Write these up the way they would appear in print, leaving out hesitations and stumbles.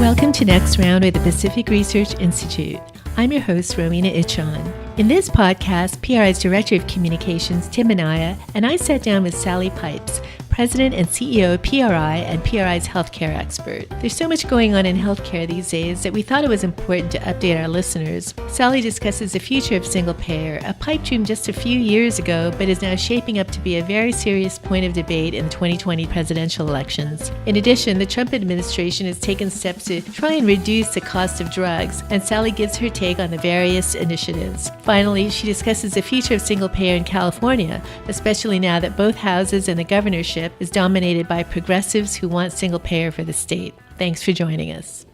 Welcome to Next Round with the Pacific Research Institute. I'm your host, Rowena Ichon. In this podcast, PRI's Director of Communications, Tim Anaya, and I sat down with Sally Pipes, President and CEO of PRI and PRI's healthcare expert. There's so much going on in healthcare these days that we thought it was important to update our listeners. Sally discusses the future of single-payer, a pipe dream just a few years ago, but is now shaping up to be a very serious point of debate in the 2020 presidential elections. In addition, the Trump administration has taken steps to try and reduce the cost of drugs, and Sally gives her take on the various initiatives. Finally, she discusses the future of single-payer in California, especially now that both houses and the governorship is dominated by progressives who want single-payer for the state. Thanks for joining us.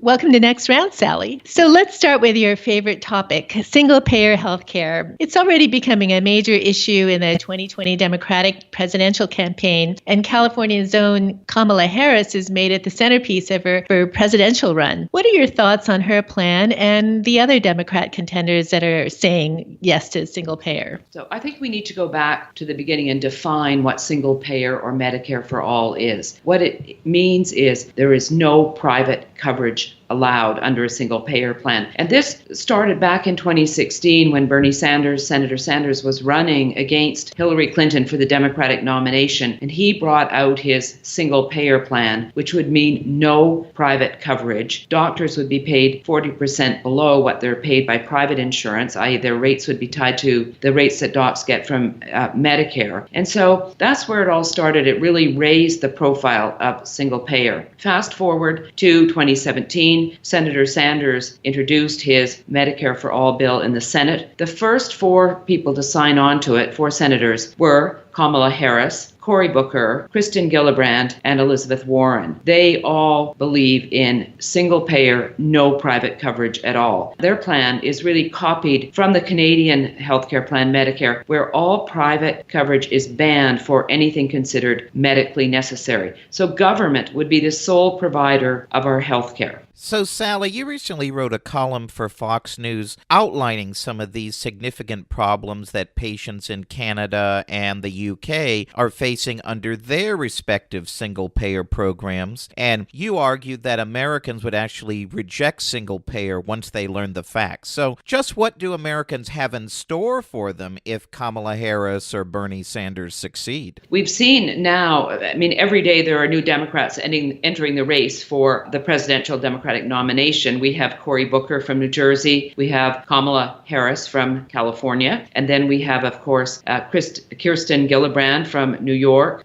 Welcome to Next Round, Sally. So let's start with your favorite topic, single-payer healthcare. It's already becoming a major issue in the 2020 Democratic presidential campaign, and California's own Kamala Harris has made it the centerpiece of her presidential run. What are your thoughts on her plan and the other Democrat contenders that are saying yes to single-payer? So I think we need to go back to the beginning and define what single-payer or Medicare for all is. What it means is there is no private coverage allowed under a single payer plan. And this started back in 2016 when Senator Sanders was running against Hillary Clinton for the Democratic nomination. And he brought out his single payer plan, which would mean no private coverage. Doctors would be paid 40% below what they're paid by private insurance, i.e. their rates would be tied to the rates that docs get from Medicare. And so that's where it all started. It really raised the profile of single payer. Fast forward to 2017, Senator Sanders introduced his Medicare for All bill in the Senate. The first four people to sign on to it, four senators, were Kamala Harris, Cory Booker, Kristen Gillibrand, and Elizabeth Warren. They all believe in single-payer, no private coverage at all. Their plan is really copied from the Canadian healthcare plan, Medicare, where all private coverage is banned for anything considered medically necessary. So government would be the sole provider of our healthcare. So, Sally, you recently wrote a column for Fox News outlining some of these significant problems that patients in Canada and the UK are facing under their respective single-payer programs, and you argued that Americans would actually reject single-payer once they learn the facts. So, just what do Americans have in store for them if Kamala Harris or Bernie Sanders succeed? We've seen now, every day there are new Democrats entering the race for the presidential Democratic nomination. We have Cory Booker from New Jersey. We have Kamala Harris from California. And then we have, of course, Kirsten Gillibrand from New York.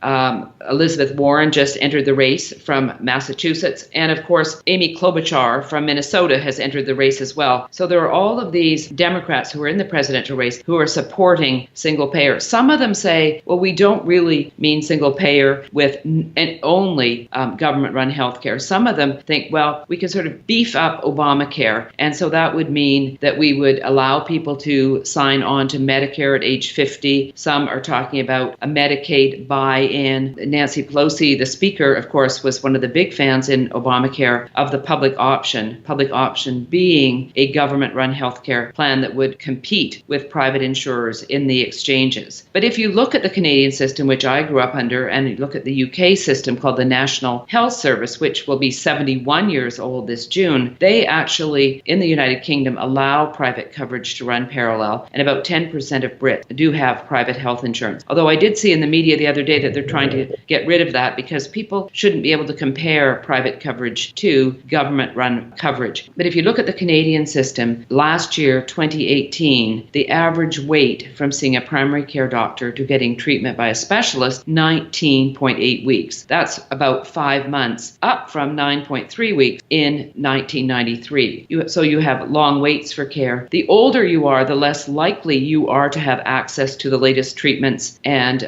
Elizabeth Warren just entered the race from Massachusetts. And, of course, Amy Klobuchar from Minnesota has entered the race as well. So there are all of these Democrats who are in the presidential race who are supporting single payer. Some of them say, well, we don't really mean single payer with only government-run healthcare. Some of them think, well, we can sort of beef up Obamacare. And so that would mean that we would allow people to sign on to Medicare at age 50. Some are talking about a Medicaid buy-in. Nancy Pelosi, the speaker, of course, was one of the big fans in Obamacare of the public option being a government-run healthcare plan that would compete with private insurers in the exchanges. But if you look at the Canadian system, which I grew up under, and you look at the UK system called the National Health Service, which will be 71 years old this June, they actually, in the United Kingdom, allow private coverage to run parallel, and about 10% of Brits do have private health insurance. Although I did see in the media the other day that they're trying to get rid of that because people shouldn't be able to compare private coverage to government-run coverage. But if you look at the Canadian system, last year, 2018, the average wait from seeing a primary care doctor to getting treatment by a specialist, 19.8 weeks. That's about 5 months, up from 9.3 weeks in 1993. So you have long waits for care. The older you are, the less likely you are to have access to the latest treatments and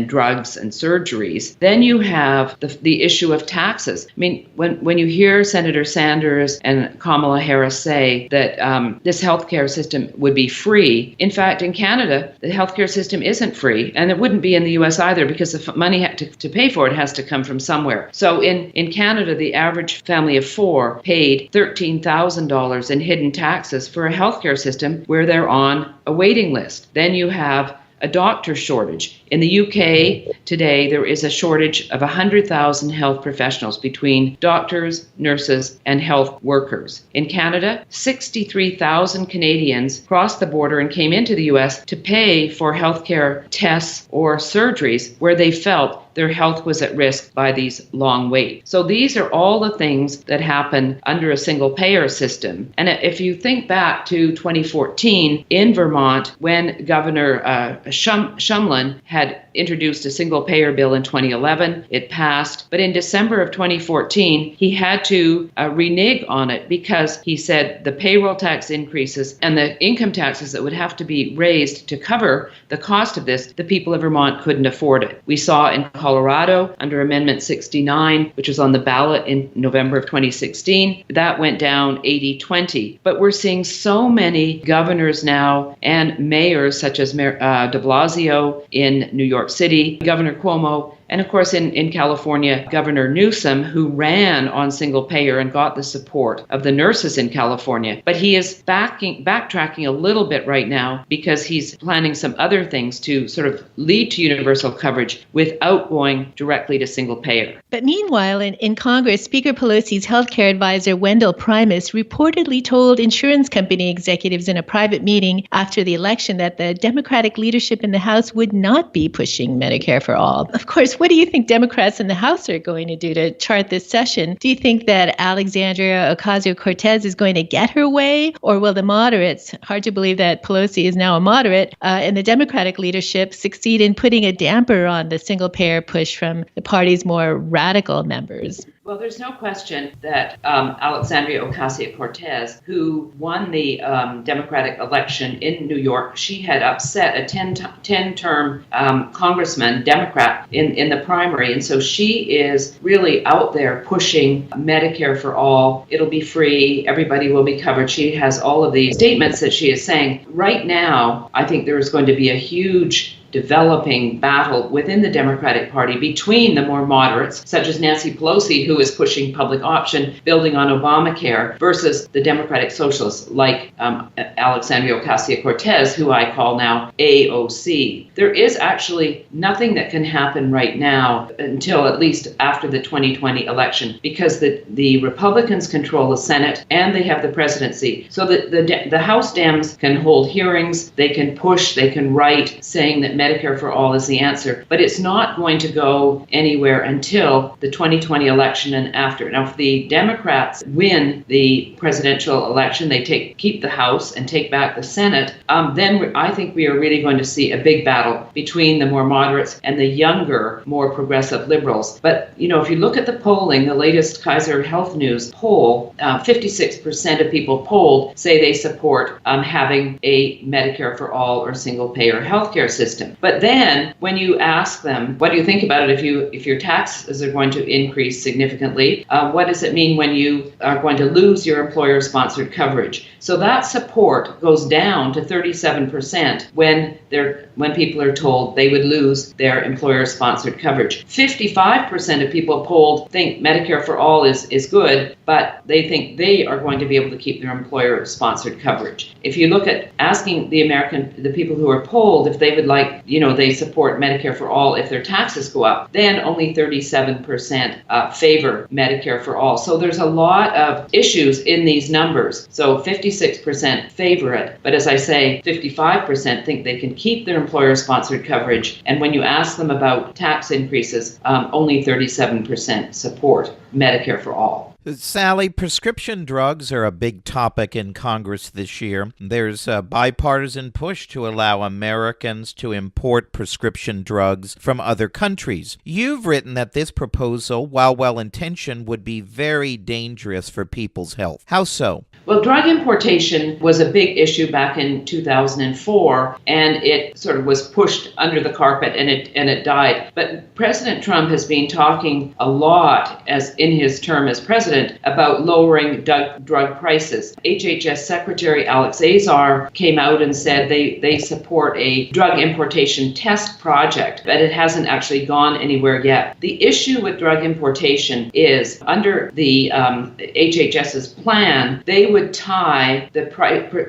drugs and surgeries. Then you have the issue of taxes. When you hear Senator Sanders and Kamala Harris say that this healthcare system would be free, in fact, in Canada, the healthcare system isn't free, and it wouldn't be in the U.S. either because the money to pay for it has to come from somewhere. So in Canada, the average family of four paid $13,000 in hidden taxes for a healthcare system where they're on a waiting list. Then you have a doctor shortage. In the UK today, there is a shortage of 100,000 health professionals between doctors, nurses, and health workers. In Canada, 63,000 Canadians crossed the border and came into the US to pay for healthcare tests or surgeries where they felt their health was at risk by these long waits. So these are all the things that happen under a single payer system. And if you think back to 2014 in Vermont, when Governor Shumlin had introduced a single payer bill in 2011, it passed. But in December of 2014, he had to renege on it because he said the payroll tax increases and the income taxes that would have to be raised to cover the cost of this, the people of Vermont couldn't afford it. We saw in Colorado under Amendment 69, which was on the ballot in November of 2016, that went down 80-20. But we're seeing so many governors now and mayors such as de Blasio in New York City, Governor Cuomo, and of course in California, Governor Newsom, who ran on single payer and got the support of the nurses in California. But he is backtracking a little bit right now because he's planning some other things to sort of lead to universal coverage without going directly to single payer. But meanwhile, in Congress, Speaker Pelosi's healthcare advisor, Wendell Primus, reportedly told insurance company executives in a private meeting after the election that the Democratic leadership in the House would not be pushing Medicare for all. Of course, what do you think Democrats in the House are going to do to chart this session? Do you think that Alexandria Ocasio-Cortez is going to get her way, or will the moderates, hard to believe that Pelosi is now a moderate, and the Democratic leadership succeed in putting a damper on the single-payer push from the party's more radical members? Well, there's no question that Alexandria Ocasio-Cortez, who won the Democratic election in New York, she had upset a 10-term congressman, Democrat, in the primary. And so she is really out there pushing Medicare for all. It'll be free. Everybody will be covered. She has all of these statements that she is saying. Right now, I think there is going to be a huge developing battle within the Democratic Party between the more moderates, such as Nancy Pelosi, who is pushing public option, building on Obamacare, versus the Democratic Socialists like Alexandria Ocasio-Cortez, who I call now AOC. There is actually nothing that can happen right now until at least after the 2020 election, because the Republicans control the Senate and they have the presidency. So the House Dems can hold hearings, they can push, they can write, saying that Medicare for all is the answer, but it's not going to go anywhere until the 2020 election and after. Now, if the Democrats win the presidential election, they keep the House and take back the Senate, then I think we are really going to see a big battle between the more moderates and the younger, more progressive liberals. But, if you look at the polling, the latest Kaiser Health News poll, 56% of people polled say they support having a Medicare for all or single-payer healthcare system. But then when you ask them, what do you think about it if your taxes are going to increase significantly? What does it mean when you are going to lose your employer-sponsored coverage? So that support goes down to 37% when people are told they would lose their employer-sponsored coverage. 55% of people polled think Medicare for all is good, but they think they are going to be able to keep their employer-sponsored coverage. If you look at asking the people who are polled if they would like, they support Medicare for all if their taxes go up, then only 37% favor Medicare for all. So there's a lot of issues in these numbers. So 56% favor it, but as I say, 55% think they can keep their employer-sponsored coverage. And when you ask them about tax increases, only 37% support Medicare for all. Sally, prescription drugs are a big topic in Congress this year. There's a bipartisan push to allow Americans to import prescription drugs from other countries. You've written that this proposal, while well-intentioned, would be very dangerous for people's health. How so? Well, drug importation was a big issue back in 2004, and it sort of was pushed under the carpet and it died. But President Trump has been talking a lot, as in his term as president, about lowering drug prices. HHS Secretary Alex Azar came out and said they support a drug importation test project, but it hasn't actually gone anywhere yet. The issue with drug importation is under the HHS's plan, they would tie the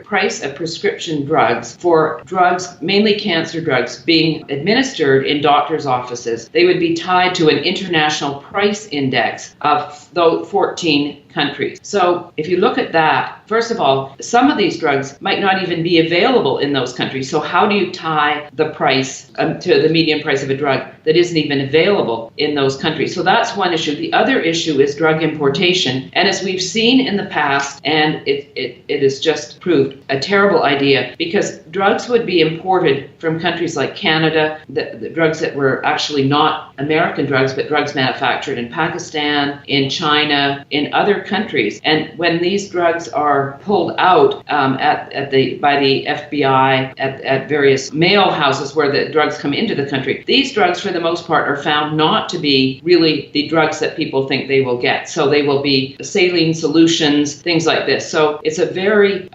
price of prescription drugs for drugs, mainly cancer drugs, being administered in doctors' offices. They would be tied to an international price index of 14 countries. So if you look at that, first of all, some of these drugs might not even be available in those countries. So how do you tie the price to the median price of a drug that isn't even available in those countries? So that's one issue. The other issue is drug importation. And as we've seen in the past, and it is just proved a terrible idea, because drugs would be imported from countries like Canada, the drugs that were actually not American drugs, but drugs manufactured in Pakistan, in China, in other countries. And when these drugs are pulled out by the FBI at various mail houses where the drugs come into the country, these drugs for the most part are found not to be really the drugs that people think they will get. So they will be saline solutions, things like this. So it's a very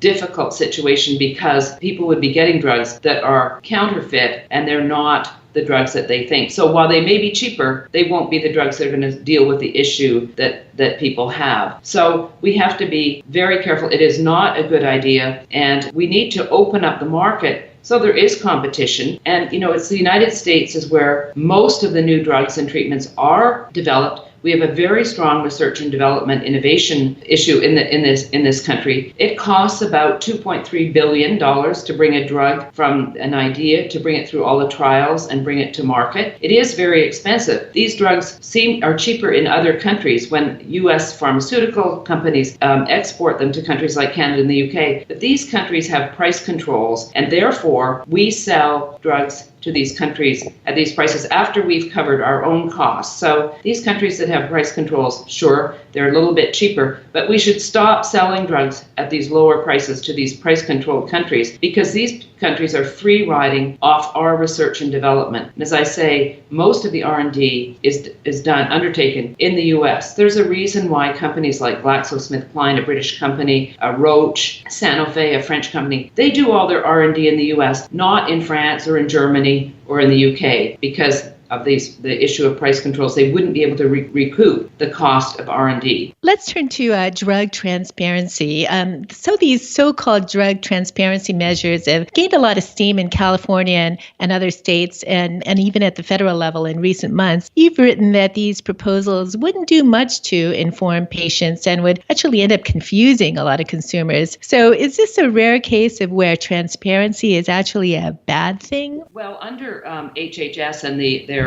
difficult situation, because people would be getting drugs that are counterfeit and they're not the drugs that they think. So while they may be cheaper, they won't be the drugs that are going to deal with the issue that people have. So we have to be very careful. It is not a good idea, and we need to open up the market so there is competition. And, it's the United States is where most of the new drugs and treatments are developed. We have a very strong research and development innovation issue in this country. It costs about $2.3 billion to bring a drug from an idea, to bring it through all the trials and bring it to market. It is very expensive. These drugs are cheaper in other countries when U.S. pharmaceutical companies export them to countries like Canada and the UK. But these countries have price controls, and therefore we sell drugs to these countries at these prices after we've covered our own costs. So these countries that have price controls, sure, they're a little bit cheaper, but we should stop selling drugs at these lower prices to these price-controlled countries, because these countries are free riding off our research and development. And as I say, most of the R&D is undertaken in the US. There's a reason why companies like GlaxoSmithKline, a British company, Roche, Sanofi, a French company, they do all their R&D in the US, not in France or in Germany or in the UK, because of the issue of price controls. They wouldn't be able to recoup the cost of R&D. Let's turn to drug transparency. So these so-called drug transparency measures have gained a lot of steam in California and other states, and even at the federal level in recent months. You've written that these proposals wouldn't do much to inform patients and would actually end up confusing a lot of consumers. So is this a rare case of where transparency is actually a bad thing? Well, under HHS and their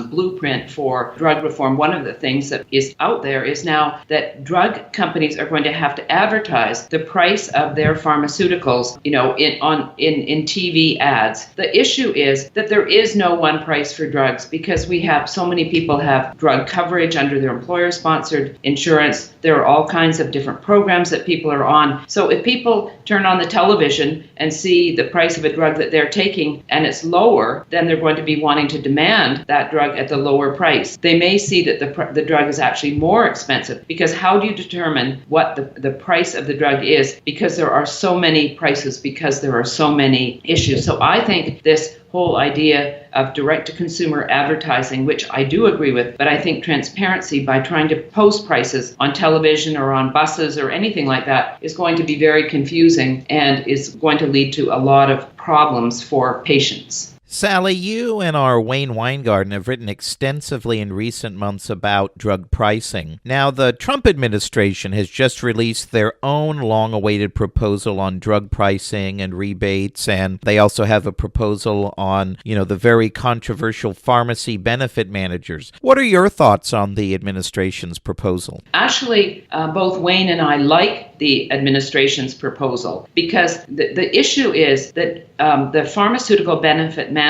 blueprint for drug reform, one of the things that is out there is now that drug companies are going to have to advertise the price of their pharmaceuticals, in TV ads. The issue is that there is no one price for drugs, because we have so many people have drug coverage under their employer-sponsored insurance. There are all kinds of different programs that people are on. So if people turn on the television and see the price of a drug that they're taking and it's lower, then they're going to be wanting to demand that drug at the lower price. They may see that the drug is actually more expensive, because how do you determine what the price of the drug is? Because there are so many prices, because there are so many issues. So I think this whole idea of direct-to-consumer advertising, which I do agree with, but I think transparency by trying to post prices on television or on buses or anything like that is going to be very confusing and is going to lead to a lot of problems for patients. Sally, you and our Wayne Weingarten have written extensively in recent months about drug pricing. Now, the Trump administration has just released their own long-awaited proposal on drug pricing and rebates, and they also have a proposal on, the very controversial pharmacy benefit managers. What are your thoughts on the administration's proposal? Actually, both Wayne and I like the administration's proposal, because the issue is that the pharmaceutical benefit managers,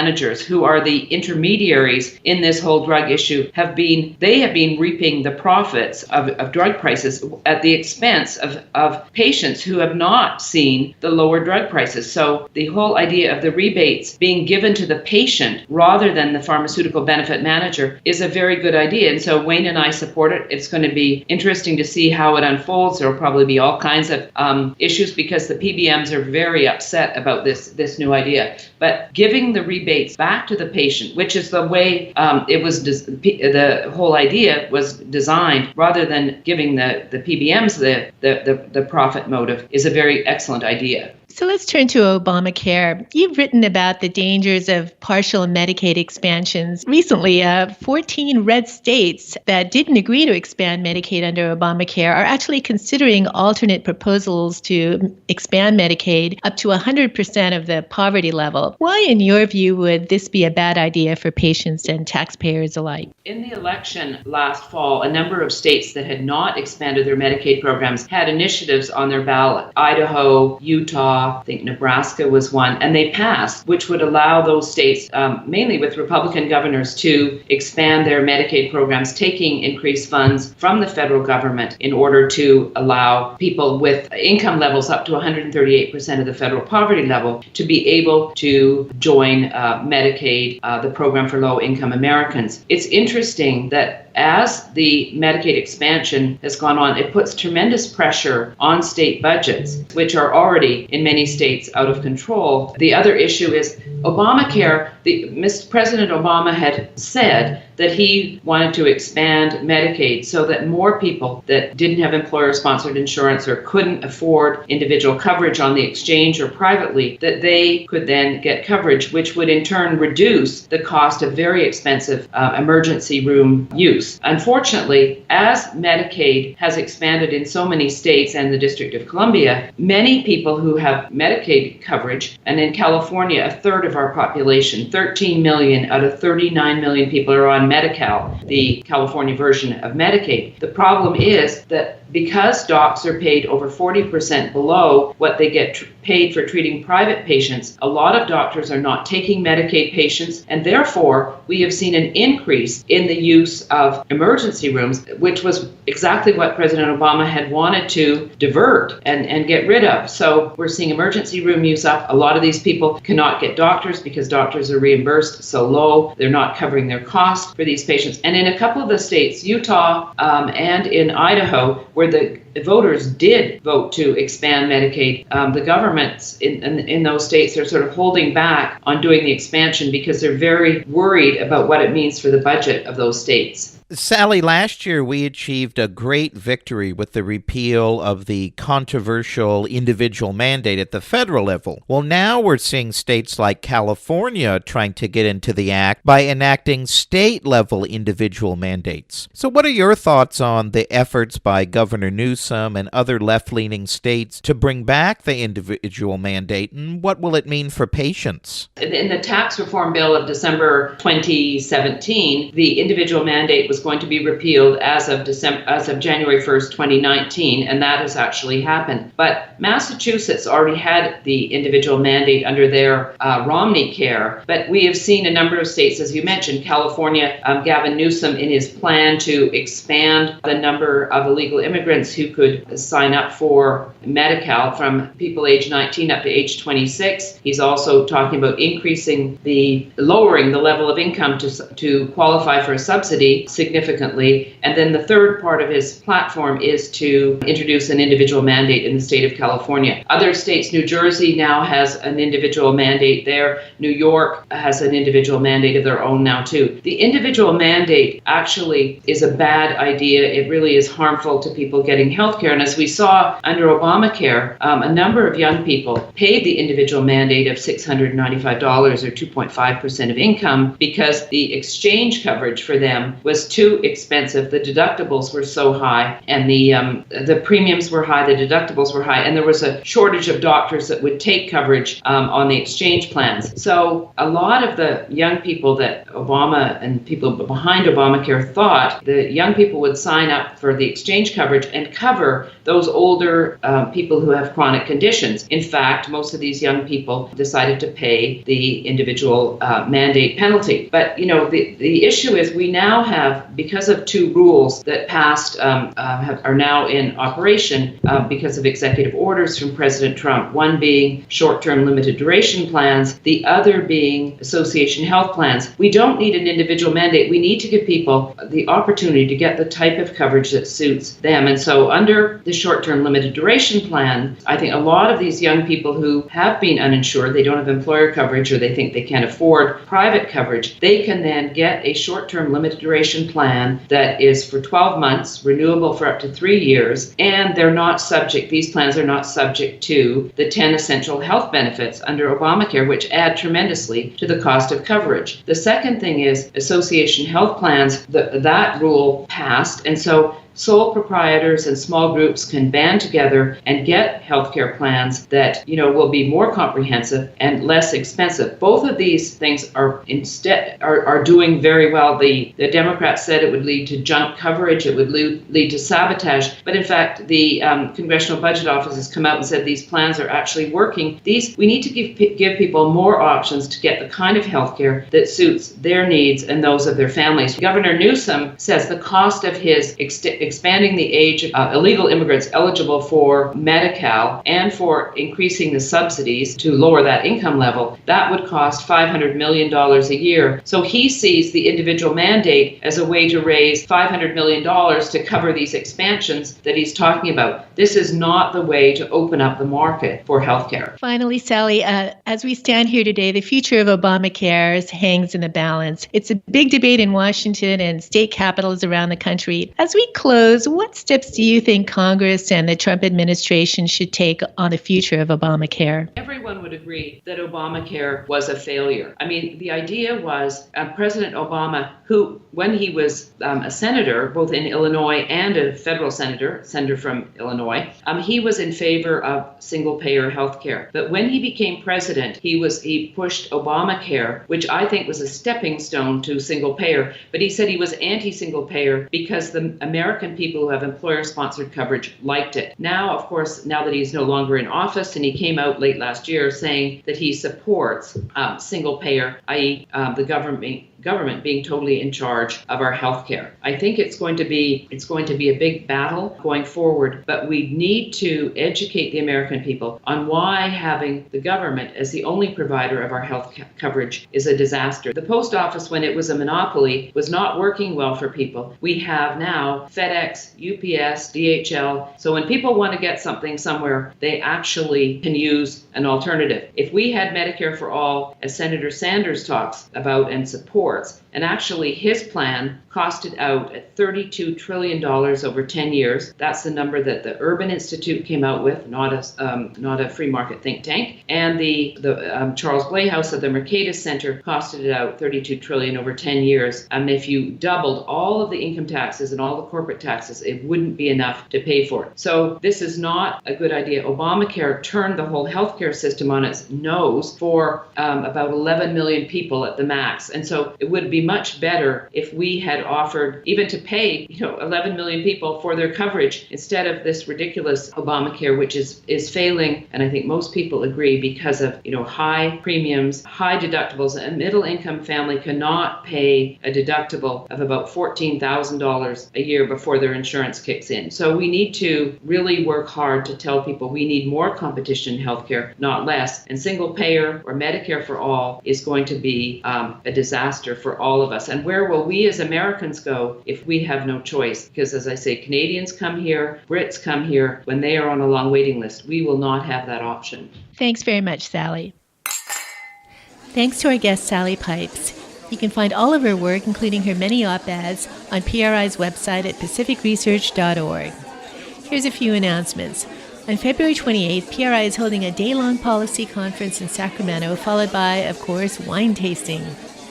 who are the intermediaries in this whole drug issue, have been reaping the profits of drug prices at the expense of patients who have not seen the lower drug prices. So the whole idea of the rebates being given to the patient rather than the pharmaceutical benefit manager is a very good idea. And so Wayne and I support it. It's going to be interesting to see how it unfolds. There will probably be all kinds of issues, because the PBMs are very upset about this new idea. But giving the rebates back to the patient, which is the way the whole idea was designed, rather than giving the PBMs the profit motive, is a very excellent idea. So let's turn to Obamacare. You've written about the dangers of partial Medicaid expansions. Recently, 14 red states that didn't agree to expand Medicaid under Obamacare are actually considering alternate proposals to expand Medicaid up to 100% of the poverty level. Why, in your view, would this be a bad idea for patients and taxpayers alike? In the election last fall, a number of states that had not expanded their Medicaid programs had initiatives on their ballot. Idaho, Utah, I think Nebraska was one, and they passed, which would allow those states, mainly with Republican governors, to expand their Medicaid programs, taking increased funds from the federal government in order to allow people with income levels up to 138% of the federal poverty level to be able to join Medicaid, the program for low-income Americans. It's interesting that as the Medicaid expansion has gone on, it puts tremendous pressure on state budgets, which are already in many states out of control. The other issue is Obamacare. President Obama had said that he wanted to expand Medicaid so that more people that didn't have employer-sponsored insurance or couldn't afford individual coverage on the exchange or privately, that they could then get coverage, which would in turn reduce the cost of very expensive emergency room use. Unfortunately, as Medicaid has expanded in so many states and the District of Columbia, many people who have Medicaid coverage, and in California, a third of our population, 13 million out of 39 million people are on Medi-Cal, the California version of Medicaid. The problem is that because docs are paid over 40% below what they get paid for treating private patients, a lot of doctors are not taking Medicaid patients, and therefore we have seen an increase in the use of emergency rooms, which was exactly what President Obama had wanted to divert and get rid of. So we're seeing emergency room use up. A lot of these people cannot get doctors because doctors are reimbursed so low. They're not covering their costs for these patients. And in a couple of the states, Utah and in Idaho, where the voters did vote to expand Medicaid, the governments in those states are sort of holding back on doing the expansion because they're very worried about what it means for the budget of those states. Sally, last year we achieved a great victory with the repeal of the controversial individual mandate at the federal level. Well, now we're seeing states like California trying to get into the act by enacting state-level individual mandates. So what are your thoughts on the efforts by Governor Newsom and other left-leaning states to bring back the individual mandate, and what will it mean for patients? In the tax reform bill of December 2017, the individual mandate was going to be repealed as of January 1st, 2019, and that has actually happened. But Massachusetts already had the individual mandate under their Romney Care, but we have seen a number of states, as you mentioned, California, Gavin Newsom, in his plan to expand the number of illegal immigrants who could sign up for Medi-Cal from people age 19 up to age 26. He's also talking about lowering the level of income to qualify for a subsidy significantly. And then the third part of his platform is to introduce an individual mandate in the state of California. Other states, New Jersey now has an individual mandate there. New York has an individual mandate of their own now too. The individual mandate actually is a bad idea. It really is harmful to people getting health care. And as we saw under Obamacare, a number of young people paid the individual mandate of $695 or 2.5% of income because the exchange coverage for them was too expensive. The deductibles were so high, and the premiums were high, the deductibles were high, and there was a shortage of doctors that would take coverage on the exchange plans. So a lot of the young people that Obama and people behind Obamacare thought the young people would sign up for the exchange coverage and cover those older people who have chronic conditions. In fact, most of these young people decided to pay the individual mandate penalty. But the issue is we now have, because of two rules that passed, are now in operation because of executive orders from President Trump, one being short-term limited duration plans, the other being association health plans. We don't need an individual mandate. We need to give people the opportunity to get the type of coverage that suits them. And so under the short-term limited duration plan, I think a lot of these young people who have been uninsured, they don't have employer coverage or they think they can't afford private coverage, they can then get a short-term limited duration plan that is for 12 months, renewable for up to 3 years, and these plans are not subject to the 10 essential health benefits under Obamacare, which add tremendously to the cost of coverage. The second thing is association health plans, that rule passed, and so sole proprietors and small groups can band together and get healthcare plans that, will be more comprehensive and less expensive. Both of these things are doing very well. The Democrats said it would lead to junk coverage, it would lead to sabotage, but in fact, the Congressional Budget Office has come out and said these plans are actually working. We need to give people more options to get the kind of healthcare that suits their needs and those of their families. Governor Newsom says the cost of his expanding the age of illegal immigrants eligible for Medicaid and for increasing the subsidies to lower that income level, that would cost $500 million a year. So he sees the individual mandate as a way to raise $500 million to cover these expansions that he's talking about. This is not the way to open up the market for healthcare. Finally, Sally, as we stand here today, the future of Obamacare hangs in the balance. It's a big debate in Washington and state capitals around the country. As we close, what steps do you think Congress and the Trump administration should take on the future of Obamacare? Everyone would agree that Obamacare was a failure. I mean, the idea was President Obama, who, when he was a senator, both in Illinois and a federal senator from Illinois, he was in favor of SinglePayer Healthcare. But when he became president, he pushed Obamacare, which I think was a stepping stone to single payer. But he said he was anti-single payer because the American people who have employer-sponsored coverage liked it. Now, of course, now that he's no longer in office, and he came out late last year saying that he supports single payer, i.e. the government being totally in charge of our health care. I think it's going to be a big battle going forward, but we need to educate the American people on why having the government as the only provider of our health coverage is a disaster. The post office, when it was a monopoly, was not working well for people. We have now FedEx, UPS, DHL. So when people want to get something somewhere, they actually can use an alternative. If we had Medicare for all, as Senator Sanders talks about and supports, and actually his plan costed out at $32 trillion over 10 years. That's the number that the Urban Institute came out with, not a free market think tank. And the Charles Blay House of the Mercatus Center costed it out $32 trillion over 10 years. And if you doubled all of the income taxes and all the corporate taxes, it wouldn't be enough to pay for it. So this is not a good idea. Obamacare turned the whole healthcare system on its nose for about 11 million people at the max. And so it would be much better if we had offered even to pay 11 million people for their coverage instead of this ridiculous Obamacare, which is failing. And I think most people agree because of high premiums, high deductibles. A middle income family cannot pay a deductible of about $14,000 a year before their insurance kicks in. So we need to really work hard to tell people we need more competition in healthcare, not less. And single payer or Medicare for all is going to be a disaster for all of us. And where will we as Americans go if we have no choice? Because as I say, Canadians come here, Brits come here when they are on a long waiting list. We will not have that option. Thanks very much, Sally. Thanks to our guest, Sally Pipes. You can find all of her work, including her many op-eds, on PRI's website at pacificresearch.org. Here's a few announcements. On February 28th, PRI is holding a day-long policy conference in Sacramento, followed by, of course, wine tasting.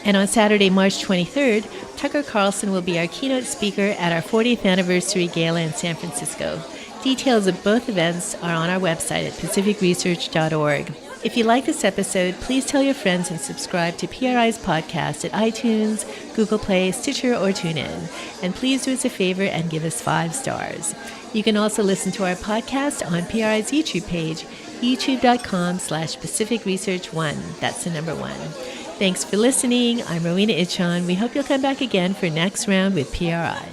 And on Saturday, March 23rd, Tucker Carlson will be our keynote speaker at our 40th anniversary gala in San Francisco. Details of both events are on our website at pacificresearch.org. If you like this episode, please tell your friends and subscribe to PRI's podcast at iTunes, Google Play, Stitcher, or TuneIn. And please do us a favor and give us 5 stars. You can also listen to our podcast on PRI's YouTube page, youtube.com/PacificResearch1. That's the number 1. Thanks for listening. I'm Rowena Itchon. We hope you'll come back again for next round with PRI.